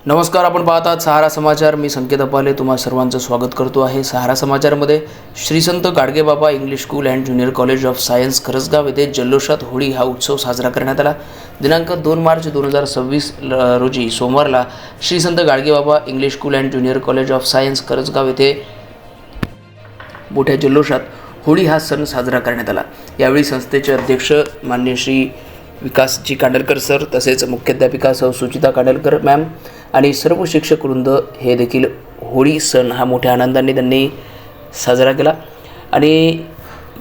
नमस्कार, आपण पाहत आहात सहारा समाचार. मी संकेत अपाले तुम्हा सर्वांचं स्वागत करतो आहे. सहारा समाचारमध्ये Shri Sant Gadgebaba English school and junior college of science Karasgaon येथे जल्लोषात होळी हा उत्सव साजरा करण्यात आला. दिनांक 2 मार्च 2026 रोजी सोमवारला Shri Sant Gadgebaba English school and junior college of science Karasgaon येथे मोठ्या जल्लोषात होळी हा सण साजरा करण्यात आला. यावेळी संस्थेचे अध्यक्ष माननीय श्री विकासजी कांडलकर सर, तसेच मुख्याध्यापिका सौ सुचिता कांडलकर मॅम आणि सर्व शिक्षक वृंद हे देखील होळी सण हा मोठ्या आनंदाने त्यांनी साजरा केला. आणि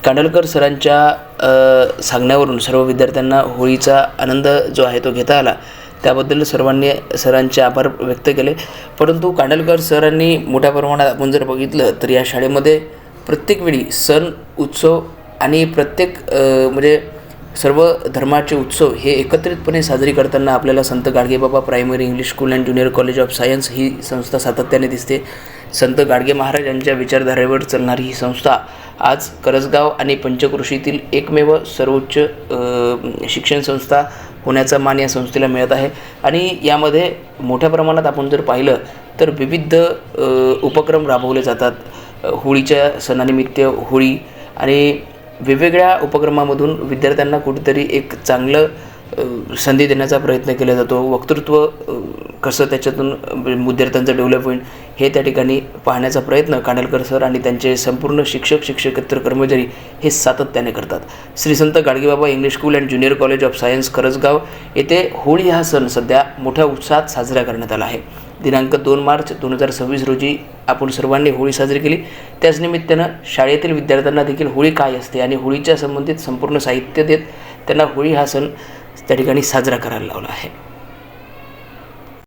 कांडलकर सरांच्या सांगण्यावरून सर्व विद्यार्थ्यांना होळीचा आनंद जो आहे तो घेता आला. त्याबद्दल सर्वांनी सरांचे आभार व्यक्त केले. परंतु कांडलकर सरांनी मोठ्या प्रमाणात आपण जर बघितलं तर या शाळेमध्ये प्रत्येक वेळी सण उत्सव आणि प्रत्येक म्हणजे सर्व धर्माचे उत्सव हे एकत्रितपणे साजरी करताना आपल्याला Sant Gadgebaba primary English school and junior college of science ही संस्था सातत्याने दिसते. संत गाडगे महाराज यांच्या विचारधारेवर चालणारी ही संस्था आज करसगाव आणि पंचक्रोशीतील एकमेव सर्वोच्च शिक्षण संस्था होण्याचा मान या संस्थेला मिळत आहे. आणि यामध्ये मोठ्या प्रमाणात आपण जर पाहिलं तर विविध उपक्रम राबवले जातात. होळीच्या सणानिमित्त होळी आणि वेगवेगळ्या उपक्रमामधून विद्यार्थ्यांना कुठेतरी एक चांगलं संधी देण्याचा प्रयत्न केला जातो. वक्तृत्व कसं त्याच्यातून विद्यार्थ्यांचं डेव्हलप होईल हे त्या ठिकाणी पाहण्याचा प्रयत्न कांडलकर सर आणि त्यांचे संपूर्ण शिक्षकेतर कर्मचारी हे सातत्याने करतात. Shri Sant Gadgebaba English school and junior college of science Karasgaon येथे होळी हा सण सध्या मोठ्या उत्साहात साजरा करण्यात आला आहे. दिनांक 2 मार्च 2026 रोजी आपण सर्वांनी होळी साजरी केली. त्याच निमित्तानं शाळेतील विद्यार्थ्यांना देखील होळी काय असते आणि होळीच्या संबंधित संपूर्ण साहित्य देत त्यांना होळी हा सण त्या ठिकाणी साजरा करायला लावला आहे.